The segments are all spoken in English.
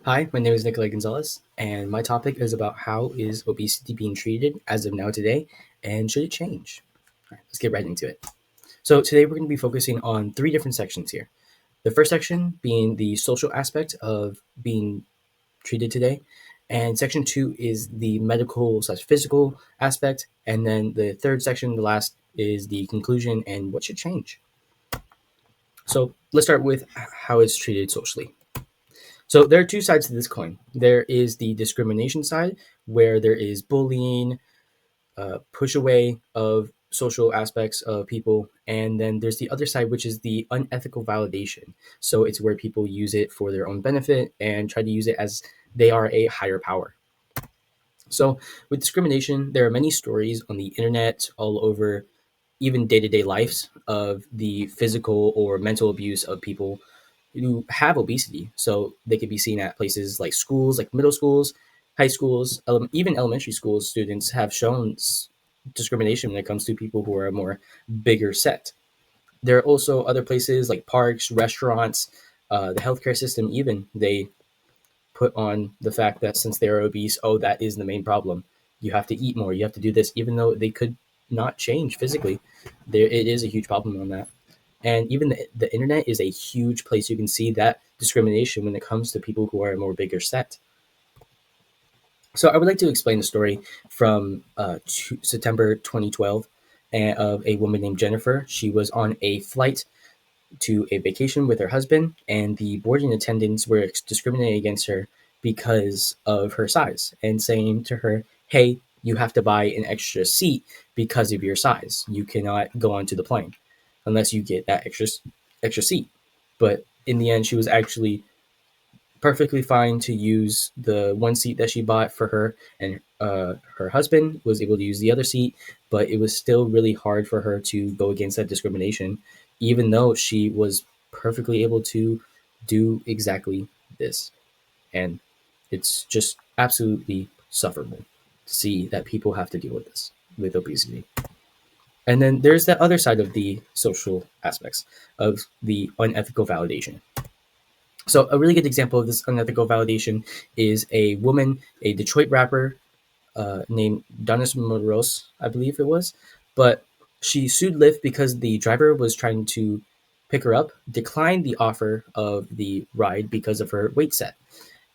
Hi, my name is Nicoali, and my topic is about how is obesity being treated as of now today, and should it change? All right, let's get right into it. So today we're going to be focusing on three different sections here. The first section being the social aspect of being treated today, and section two is the medical/physical aspect, and then the third section, the last, is the conclusion and what should change. So let's start with how it's treated socially. So there are two sides to this coin. There is the discrimination side, where there is bullying, push away of social aspects of people, and then there's the other side, which is the unethical validation. So it's where people use it for their own benefit and try to use it as they are a higher power. So with discrimination, there are many stories on the internet all over, even day-to-day lives, of the physical or mental abuse of people who have obesity. So they could be seen at places like schools, like middle schools, high schools, even elementary school students have shown discrimination when it comes to people who are more bigger set. There are also other places like parks, restaurants, the healthcare system, even they put on the fact that since they're obese, oh, that is the main problem. You have to eat more, you have to do this, even though they could not change physically. There, it is a huge problem on that. And even the internet is a huge place you can see that discrimination when it comes to people who are more bigger set. So I would like to explain the story from September 2012 of a woman named Jennifer. She was on a flight to a vacation with her husband, and the boarding attendants were discriminating against her because of her size and saying to her, hey, you have to buy an extra seat because of your size. You cannot go onto the plane unless you get that extra seat. But in the end, she was actually perfectly fine to use the one seat that she bought for her, and her husband was able to use the other seat. But it was still really hard for her to go against that discrimination, even though she was perfectly able to do exactly this. And it's just absolutely sufferable to see that people have to deal with this, with obesity. And then there's that other side of the social aspects of the unethical validation. So a really good example of this unethical validation is a woman, a Detroit rapper named Donis Moroz, I believe it was, but she sued Lyft because the driver was trying to pick her up, declined the offer of the ride because of her weight set.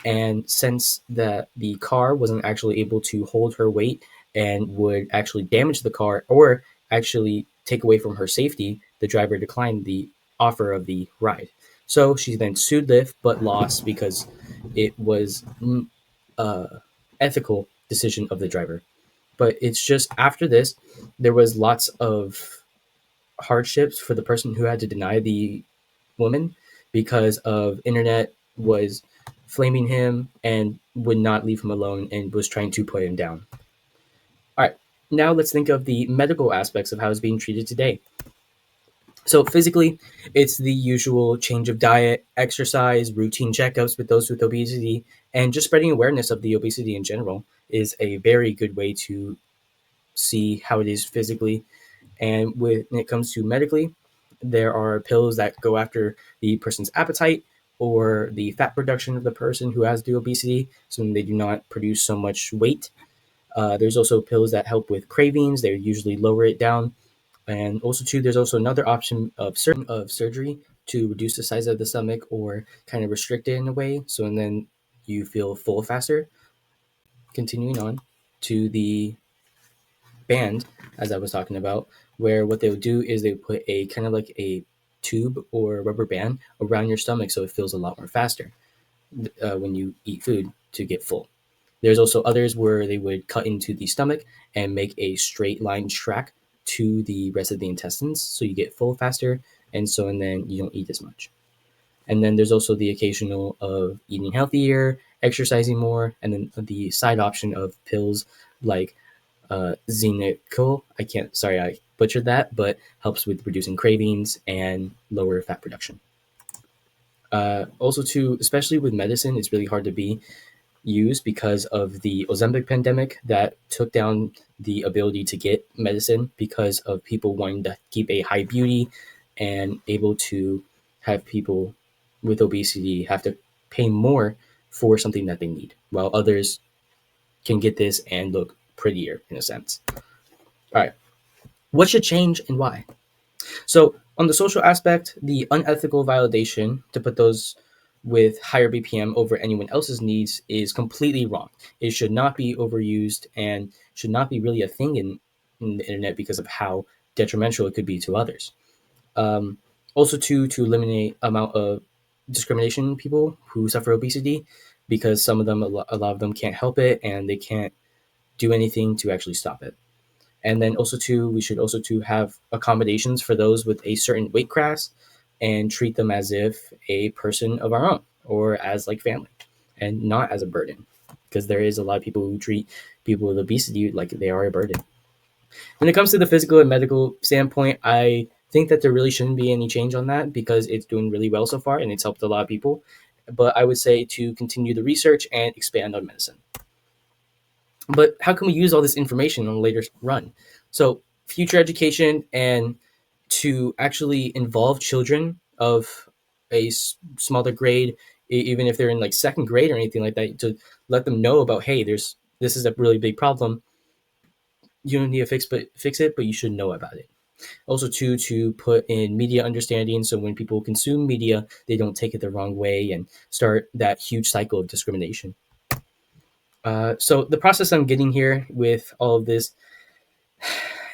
And since the car wasn't actually able to hold her weight and would actually damage the car or actually take away from her safety, the driver declined the offer of the ride. So she then sued Lyft but lost because it was uh, ethical decision of the driver. But it's just after this, there was lots of hardships for the person who had to deny the woman because of internet was flaming him and would not leave him alone and was trying to put him down. All right, now let's think of the medical aspects of how it's being treated today. So physically, it's the usual change of diet, exercise, routine checkups with those with obesity, and just spreading awareness of the obesity in general is a very good way to see how it is physically. And when it comes to medically, there are pills that go after the person's appetite or the fat production of the person who has the obesity, so they do not produce so much weight. There's also pills that help with cravings. They usually lower it down. And also, too, there's also another option of surgery to reduce the size of the stomach or kind of restrict it in a way, so and then you feel full faster. Continuing on to the band, as I was talking about, where what they would do is they would put a kind of like a tube or rubber band around your stomach so it feels a lot more faster when you eat food to get full. There's also others where they would cut into the stomach and make a straight line track to the rest of the intestines so you get full faster, and then you don't eat as much. And then there's also the occasional of eating healthier, exercising more, and then the side option of pills like Xenical. I can't, sorry, I butchered that, but helps with reducing cravings and lower fat production. Also, too, especially with medicine, it's really hard to be used because of the Ozempic pandemic that took down the ability to get medicine because of people wanting to keep a high beauty and able to have people with obesity have to pay more for something that they need, while others can get this and look prettier in a sense. All right, what should change and why? So, on the social aspect, the unethical validation to put those with higher BPM over anyone else's needs is completely wrong. It should not be overused and should not be really a thing in the internet because of how detrimental it could be to others. Um, Also, to eliminate amount of discrimination in people who suffer obesity, because some of them, a lot of them can't help it and they can't do anything to actually stop it. And then also too, we should also to have accommodations for those with a certain weight class and treat them as if a person of our own or as like family and not as a burden, because there is a lot of people who treat people with obesity like they are a burden. When it comes to the physical and medical standpoint, I think that there really shouldn't be any change on that because it's doing really well so far and it's helped a lot of people. But I would say to continue the research and expand on medicine. But how can we use all this information on a later run? So future education and to actually involve children of a smaller grade, even if they're in like second grade or anything like that, to let them know about, hey, there's this is a really big problem. You don't need to fix it, but you should know about it. Also, to put in media understanding, so when people consume media, they don't take it the wrong way and start that huge cycle of discrimination. So the process I'm getting here with all of this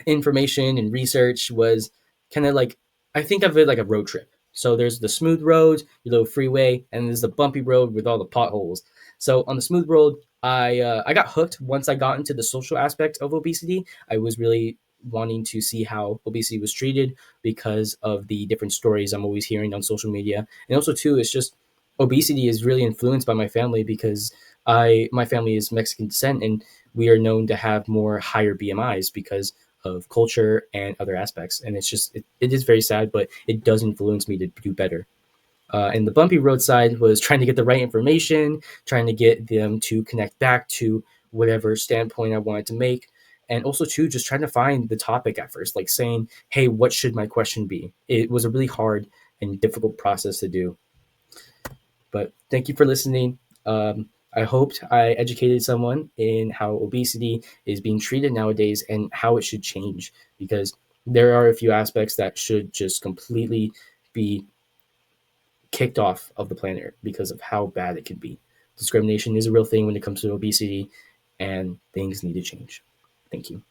information and research was kind of like, I think of it like a road trip. So there's the smooth road, your little freeway, and there's the bumpy road with all the potholes. So on the smooth road, I got hooked once I got into the social aspect of obesity. I was really wanting to see how obesity was treated because of the different stories I'm always hearing on social media, and also too, it's just obesity is really influenced by my family because I my family is Mexican descent and we are known to have more higher BMIs because of culture and other aspects. And it's just, it is very sad, but it does influence me to do better. And the bumpy roadside was trying to get the right information, trying to get them to connect back to whatever standpoint I wanted to make. And also, too, just trying to find the topic at first, like saying, hey, what should my question be? It was a really hard and difficult process to do. But thank you for listening. I hoped I educated someone in how obesity is being treated nowadays and how it should change because there are a few aspects that should just completely be kicked off of the planet because of how bad it can be. Discrimination is a real thing when it comes to obesity, and things need to change. Thank you.